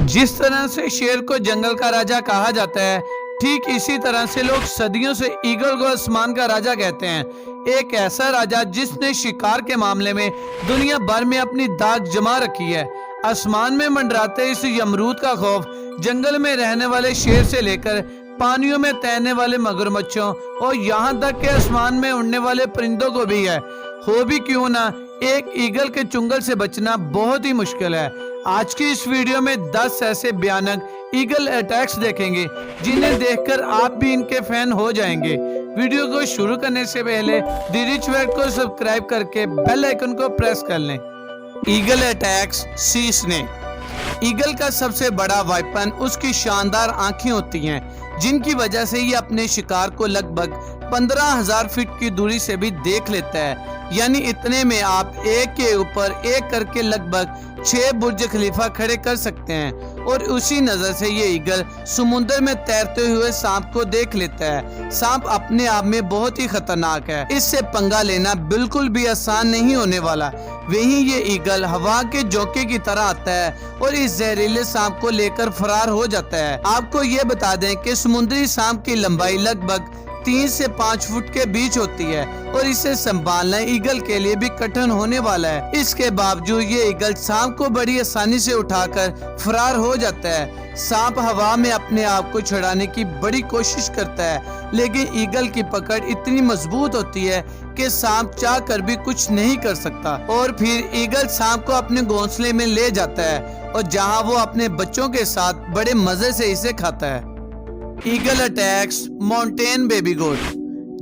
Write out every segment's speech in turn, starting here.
जिस तरह से शेर को जंगल का राजा कहा जाता है, ठीक इसी तरह से लोग सदियों से ईगल को आसमान का राजा कहते हैं। एक ऐसा राजा जिसने शिकार के मामले में दुनिया भर में अपनी दाग जमा रखी है। आसमान में मंडराते इस यमरूद का खौफ जंगल में रहने वाले शेर से लेकर पानियों में तैरने वाले मगरमच्छों और यहाँ तक के आसमान में उड़ने वाले परिंदों को भी है। हो भी क्यों ना, एक ईगल के चुंगल से बचना बहुत ही मुश्किल है। आज की इस वीडियो में 10 ऐसे भयानक ईगल अटैक्स देखेंगे जिन्हें देखकर आप भी इनके फैन हो जाएंगे। वीडियो को शुरू करने से पहले द रिच वेट को सब्सक्राइब करके बेल आइकन को प्रेस कर लें। ईगल अटैक्स सी स्नेक। ईगल का सबसे बड़ा वेपन उसकी शानदार आंखें होती हैं, जिनकी वजह से ये अपने शिकार को लगभग 15,000 फीट की दूरी से भी देख लेता है। यानी इतने में आप एक के ऊपर एक करके लगभग 6 बुर्ज खलीफा खड़े कर सकते हैं। और उसी नजर से ये ईगल समुद्र में तैरते हुए सांप को देख लेता है। सांप अपने आप में बहुत ही खतरनाक है, इससे पंगा लेना बिल्कुल भी आसान नहीं होने वाला। वहीं ये ईगल हवा के झोंके की तरह आता है और इस जहरीले सांप को लेकर फरार हो जाता है। आपको ये बता दें कि समुद्री सांप की लंबाई लगभग 3 से 5 फुट के बीच होती है और इसे संभालना ईगल के लिए भी कठिन होने वाला है। इसके बावजूद ये ईगल सांप को बड़ी आसानी से उठाकर फरार हो जाता है। सांप हवा में अपने आप को छुड़ाने की बड़ी कोशिश करता है, लेकिन ईगल की पकड़ इतनी मजबूत होती है कि सांप चाह कर भी कुछ नहीं कर सकता। और फिर ईगल सांप को अपने घोंसले में ले जाता है और जहाँ वो अपने बच्चों के साथ बड़े मजे से इसे खाता है। ईगल अटैक्स माउंटेन बेबी गोट।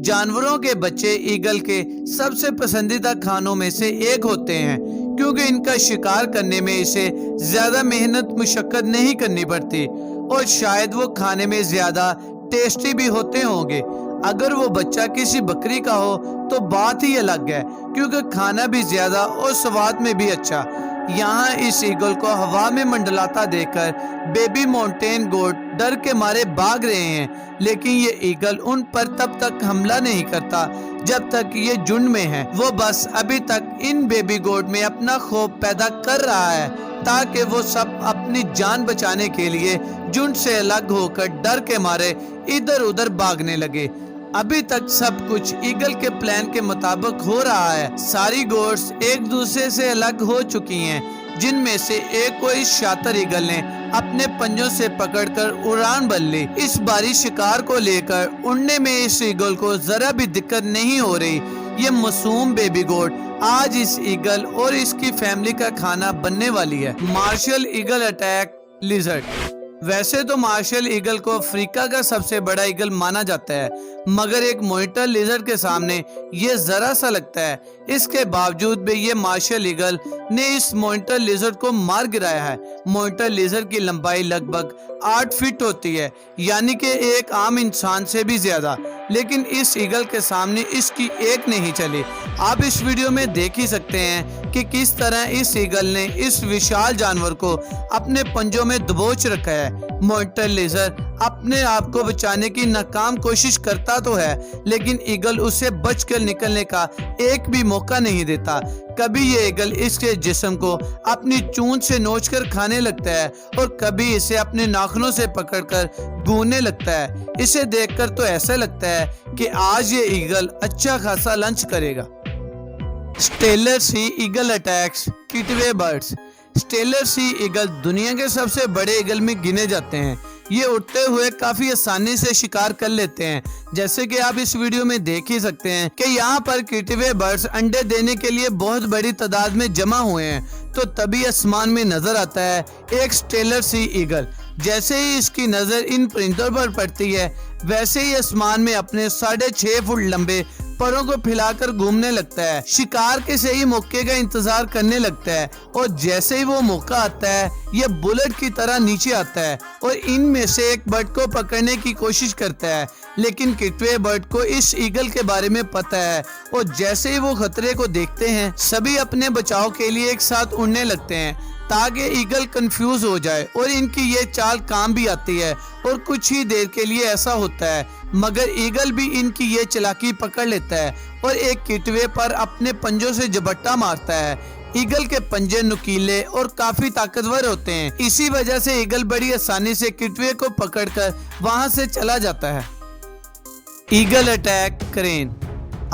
जानवरों के बच्चे ईगल के सबसे पसंदीदा खानों में से एक होते हैं, क्योंकि इनका शिकार करने में इसे ज्यादा मेहनत मुशक्कत नहीं करनी पड़ती और शायद वो खाने में ज्यादा टेस्टी भी होते होंगे। अगर वो बच्चा किसी बकरी का हो तो बात ही अलग है, क्योंकि खाना भी ज्यादा और स्वाद में भी अच्छा। यहाँ इस ईगल को हवा में मंडलाता देखकर बेबी माउंटेन गोट डर के मारे भाग रहे हैं, लेकिन ये ईगल उन पर तब तक हमला नहीं करता जब तक ये झुंड में है। वो बस अभी तक इन बेबी गोट में अपना खौफ पैदा कर रहा है, ताकि वो सब अपनी जान बचाने के लिए झुंड से अलग होकर डर के मारे इधर उधर भागने लगे। अभी तक सब कुछ ईगल के प्लान के मुताबिक हो रहा है। सारी गोट्स एक दूसरे से अलग हो चुकी हैं, जिनमें से एक को इस शातिर ईगल ने अपने पंजों से पकड़कर उड़ान भर ली। इस बारी शिकार को लेकर उड़ने में इस ईगल को जरा भी दिक्कत नहीं हो रही। ये मासूम बेबी गोट आज इस ईगल और इसकी फैमिली का खाना बनने वाली है। Martial eagle attack lizard. वैसे तो मार्शल ईगल को अफ्रीका का सबसे बड़ा ईगल माना जाता है, मगर एक मॉनिटर लिजर्ड के सामने ये जरा सा लगता है। इसके बावजूद भी ये मार्शल ईगल ने इस मॉनिटर लिजर्ड को मार गिराया है। मॉनिटर लिजर्ड की लंबाई लगभग 8 फीट होती है, यानी कि एक आम इंसान से भी ज्यादा, लेकिन इस ईगल के सामने इसकी एक नहीं चली। आप इस वीडियो में देख ही सकते हैं कि किस तरह इस ईगल ने इस विशाल जानवर को अपने पंजों में दबोच रखा है। मॉनिटर लिजर्ड अपने आप को बचाने की नाकाम कोशिश करता तो है, लेकिन ईगल उसे बचकर निकलने का एक भी मौका नहीं देता। कभी ये ईगल इसके जिस्म को अपनी चूंच से नोचकर खाने लगता है और कभी इसे अपने नाखूनों से पकड़कर गूंदने लगता है। इसे देखकर तो ऐसा लगता है कि आज ये ईगल अच्छा खासा लंच करेगा। Steller sea eagle attacks kittiwake birds. Steller sea eagle दुनिया के सबसे बड़े ईगल में गिने जाते हैं। ये उड़ते हुए काफी आसानी से शिकार कर लेते हैं, जैसे कि आप इस वीडियो में देख ही सकते हैं कि यहाँ पर किटवे बर्ड्स अंडे देने के लिए बहुत बड़ी तादाद में जमा हुए हैं। तो तभी आसमान में नजर आता है एक स्टेलर सी ईगल। जैसे ही इसकी नजर इन परिंदों पर पड़ती है, वैसे ही आसमान में अपने 6.5 फुट लंबे परों को फैलाकर घूमने लगता है। शिकार के सही मौके का इंतजार करने लगता है और जैसे ही वो मौका आता है, ये बुलेट की तरह नीचे आता है और इनमें से एक बर्ड को पकड़ने की कोशिश करता है। लेकिन किटवे बर्ड को इस ईगल के बारे में पता है और जैसे ही वो खतरे को देखते हैं, सभी अपने बचाव के लिए एक साथ उड़ने लगते हैं ताकि ईगल कंफ्यूज हो जाए। और इनकी ये चाल काम भी आती है और कुछ ही देर के लिए ऐसा होता है, मगर ईगल भी इनकी ये चालाकी पकड़ लेता है और एक किटवे पर अपने पंजों से झपट्टा मारता है। ईगल के पंजे नुकीले और काफी ताकतवर होते हैं। इसी वजह से ईगल बड़ी आसानी से किटवे को पकड़कर वहां से चला जाता है। Eagle attack crane.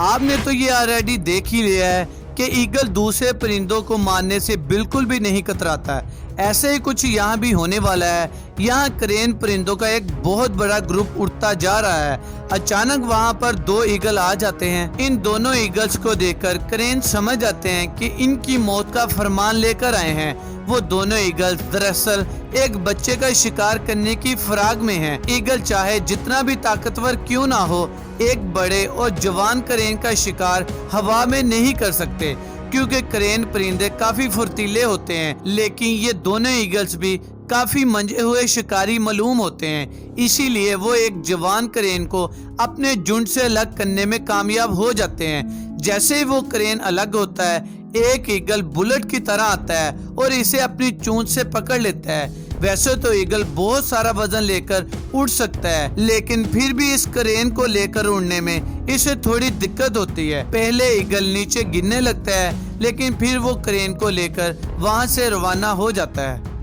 आपने तो ये ऑलरेडी देख ही लिया है कि ईगल दूसरे परिंदों को मारने से बिल्कुल भी नहीं कतराता है। ऐसे ही कुछ यहाँ भी होने वाला है। यहाँ क्रेन परिंदों का एक बहुत बड़ा ग्रुप उड़ता जा रहा है। अचानक वहाँ पर दो ईगल आ जाते हैं। इन दोनों ईगल्स को देखकर क्रेन समझ जाते हैं कि इनकी मौत का फरमान लेकर आए हैं। वो दोनों ईगल्स दरअसल एक बच्चे का शिकार करने की फिराक में हैं। ईगल चाहे जितना भी ताकतवर क्यों ना हो, एक बड़े और जवान क्रेन का शिकार हवा में नहीं कर सकते, क्योंकि क्रेन परिंदे काफी फुर्तीले होते हैं। लेकिन ये दोनों ईगल्स भी काफी मंजे हुए शिकारी मालूम होते हैं, इसीलिए वो एक जवान क्रेन को अपने झुंड से अलग करने में कामयाब हो जाते हैं। जैसे ही वो क्रेन अलग होता है, एक ईगल बुलेट की तरह आता है और इसे अपनी चोंच से पकड़ लेता है। वैसे तो ईगल बहुत सारा वजन लेकर उड़ सकता है, लेकिन फिर भी इस क्रेन को लेकर उड़ने में इसे थोड़ी दिक्कत होती है। पहले ईगल नीचे गिरने लगता है, लेकिन फिर वो क्रेन को लेकर वहां से रवाना हो जाता है।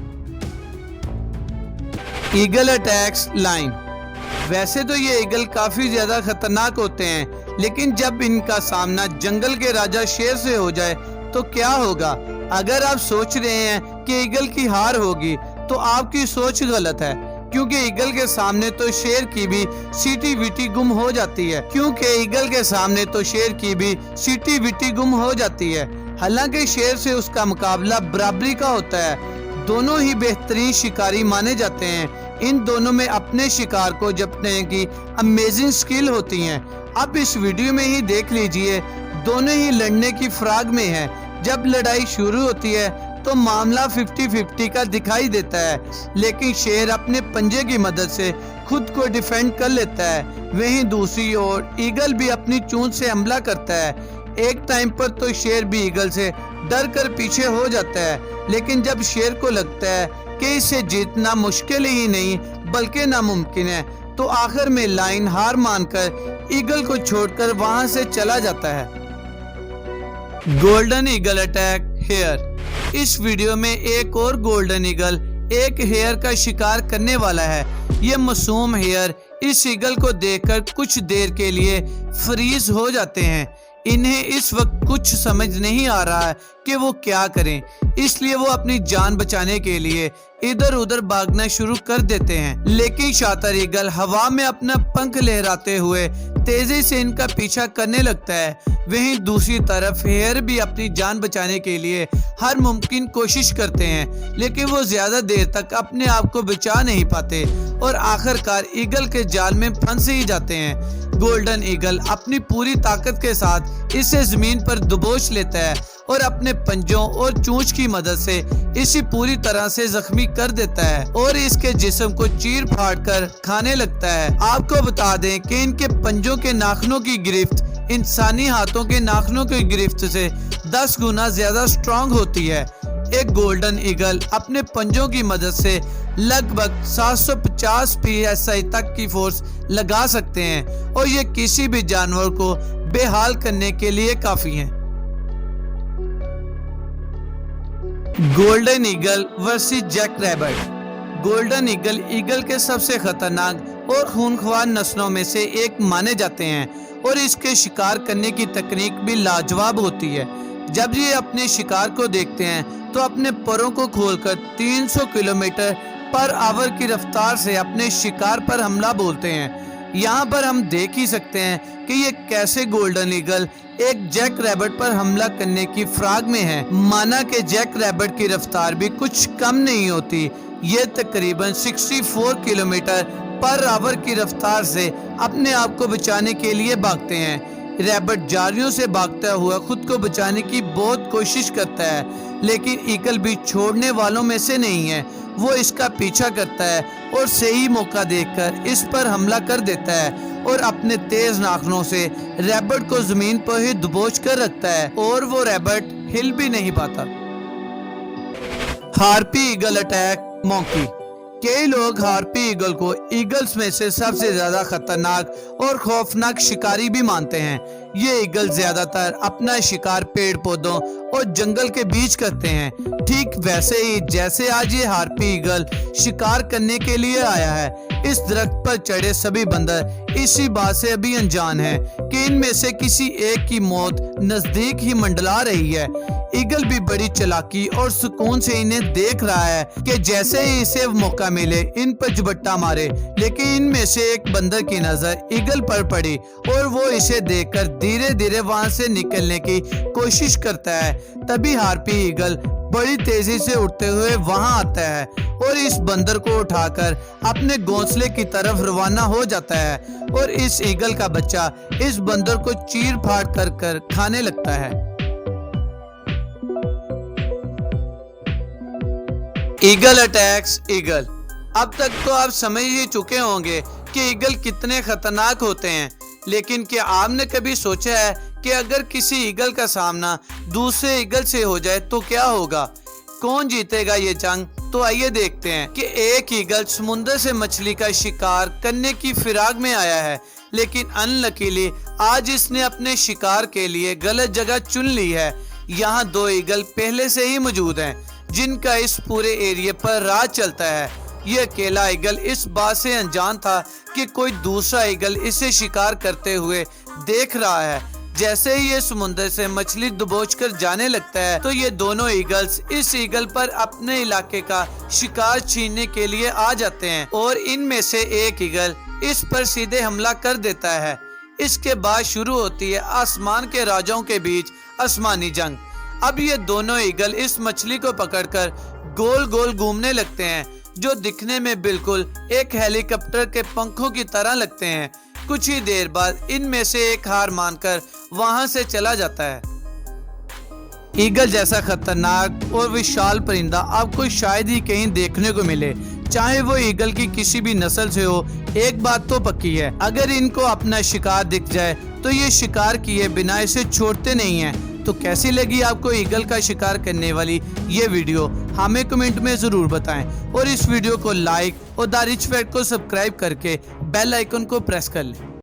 Eagle attacks line. वैसे तो ये ईगल काफी ज्यादा खतरनाक होते हैं, लेकिन जब इनका सामना जंगल के राजा शेर से हो जाए तो क्या होगा? अगर आप सोच रहे हैं कि ईगल की हार होगी, तो आपकी सोच गलत है, क्योंकि ईगल के सामने तो शेर की भी सीटी विटी गुम हो जाती है। हालांकि शेर से उसका मुकाबला बराबरी का होता है। दोनों ही बेहतरीन शिकारी माने जाते हैं। इन दोनों में अपने शिकार को जपने की अमेजिंग स्किल होती है। अब इस वीडियो में ही देख लीजिए, दोनों ही लड़ने की फिराक में है। जब लड़ाई शुरू होती है तो मामला 50-50 का दिखाई देता है, लेकिन शेर अपने पंजे की मदद से खुद को डिफेंड कर लेता है। वहीं दूसरी ओर ईगल भी अपनी चोंच से हमला करता है। एक टाइम पर तो शेर भी ईगल से डर कर पीछे हो जाता है, लेकिन जब शेर को लगता है कि इसे जीतना मुश्किल ही नहीं बल्कि नामुमकिन है, तो आखिर में लाइन हार मानकर ईगल को छोड़कर वहां से चला जाता है। Golden eagle attack hare. इस वीडियो में एक और गोल्डन ईगल एक हेयर का शिकार करने वाला है। ये मासूम हेयर इस ईगल को देखकर कुछ देर के लिए फ्रीज हो जाते हैं। इन्हें इस वक्त कुछ समझ नहीं आ रहा है कि वो क्या करें, इसलिए वो अपनी जान बचाने के लिए इधर उधर भागना शुरू कर देते हैं। लेकिन शातिर ईगल हवा में अपना पंख लहराते हुए तेजी से इनका पीछा करने लगता है। वहीं दूसरी तरफ हेयर भी अपनी जान बचाने के लिए हर मुमकिन कोशिश करते हैं, लेकिन वो ज्यादा देर तक अपने आप को बचा नहीं पाते और आखिरकार ईगल के जाल में फंस ही जाते हैं। गोल्डन ईगल अपनी पूरी ताकत के साथ इसे जमीन पर दबोच लेता है और अपने पंजों और चोंच की मदद से इसे पूरी तरह से जख्मी कर देता है और इसके जिस्म को चीर फाड़ कर खाने लगता है। आपको बता दें कि इनके पंजों के नाखूनों की गिरफ्त इंसानी हाथों के नाखूनों की गिरफ्त से 10 गुना ज्यादा स्ट्रॉन्ग होती है। एक गोल्डन ईगल अपने पंजों की मदद से लगभग 750 PSI तक की फोर्स लगा सकते हैं और ये किसी भी जानवर को बेहाल करने के लिए काफी हैं। Golden eagle versus jack rabbit. Golden eagle eagle के सबसे खतरनाक और खूनख्वार नस्लों में से एक माने जाते हैं और इसके शिकार करने की तकनीक भी लाजवाब होती है। जब ये अपने शिकार को देखते हैं तो अपने परों को खोलकर 300 किलोमीटर पर आवर की रफ्तार से अपने शिकार पर हमला बोलते हैं। यहाँ पर हम देख ही सकते हैं कि ये कैसे गोल्डन ईगल एक जैक रैबिट पर हमला करने की फिराक में है। माना कि जैक रैबिट की रफ्तार भी कुछ कम नहीं होती। ये तकरीबन 64 किलोमीटर पर आवर की रफ्तार से अपने आप को बचाने के लिए भागते हैं। रैबिट जारियों से भागता हुआ खुद को बचाने की बहुत कोशिश करता है, लेकिन ईगल भी छोड़ने वालों में से नहीं है। वो इसका पीछा करता है और सही मौका देखकर इस पर हमला कर देता है और अपने तेज नाखूनों से रैबिट को जमीन पर ही दबोच कर रखता है और वो रैबिट हिल भी नहीं पाता। Harpy eagle attack monkey. कई लोग हार्पी ईगल को ईगल्स में से सबसे ज्यादा खतरनाक और खौफनाक शिकारी भी मानते हैं। ये ईगल ज्यादातर अपना शिकार पेड़ पौधों और जंगल के बीच करते हैं, ठीक वैसे ही जैसे आज ये हार्पी ईगल शिकार करने के लिए आया है। इस दरख्त पर चढ़े सभी बंदर इसी बात से अभी अनजान हैं कि इनमें से किसी एक की मौत नजदीक ही मंडला रही है। ईगल भी बड़ी चालाकी और सुकून से इन्हें देख रहा है कि जैसे ही इसे मौका मिले इन पर झपट्टा मारे, लेकिन इनमें से एक बंदर की नजर ईगल पर पड़ी और वो इसे देखकर धीरे धीरे वहां से निकलने की कोशिश करता है। तभी हार्पी ईगल बड़ी तेजी से उड़ते हुए वहां आता है और इस बंदर को उठाकर अपने घोंसले की तरफ रवाना हो जाता है और इस ईगल का बच्चा इस बंदर को चीर फाड़ कर खाने लगता है। Eagle attacks eagle. अब तक तो आप समझ ही चुके होंगे कि ईगल कितने खतरनाक होते हैं, लेकिन क्या आपने कभी सोचा है कि अगर किसी ईगल का सामना दूसरे ईगल से हो जाए तो क्या होगा? कौन जीतेगा ये जंग? तो आइए देखते हैं कि एक ईगल समुद्र से मछली का शिकार करने की फिराक में आया है, लेकिन अनलकीली आज इसने अपने शिकार के लिए गलत जगह चुन ली है। यहाँ दो ईगल पहले से ही मौजूद हैं जिनका इस पूरे एरिया पर राज चलता है। ये अकेला ईगल इस बात से अनजान था कि कोई दूसरा ईगल इसे शिकार करते हुए देख रहा है। जैसे ही ये समुद्र से मछली दबोच कर जाने लगता है तो ये दोनों ईगल्स इस ईगल पर अपने इलाके का शिकार छीनने के लिए आ जाते हैं और इनमें से एक ईगल इस पर सीधे हमला कर देता है। इसके बाद शुरू होती है आसमान के राजाओं के बीच आसमानी जंग। अब ये दोनों ईगल इस मछली को पकड़कर गोल गोल घूमने लगते हैं, जो दिखने में बिल्कुल एक हेलीकॉप्टर के पंखों की तरह लगते हैं। कुछ ही देर बाद इनमें से एक हार मानकर वहां से चला जाता है। ईगल जैसा खतरनाक और विशाल परिंदा आपको शायद ही कहीं देखने को मिले, चाहे वो ईगल की किसी भी नस्ल से हो। एक बात तो पक्की है, अगर इनको अपना शिकार दिख जाए तो ये शिकार किए बिना इसे छोड़ते नहीं हैं। तो कैसी लगी आपको ईगल का शिकार करने वाली ये वीडियो? हमें कमेंट में जरूर बताएं और इस वीडियो को लाइक और द रिच फैक्ट को सब्सक्राइब करके बेल आइकन को प्रेस कर लें।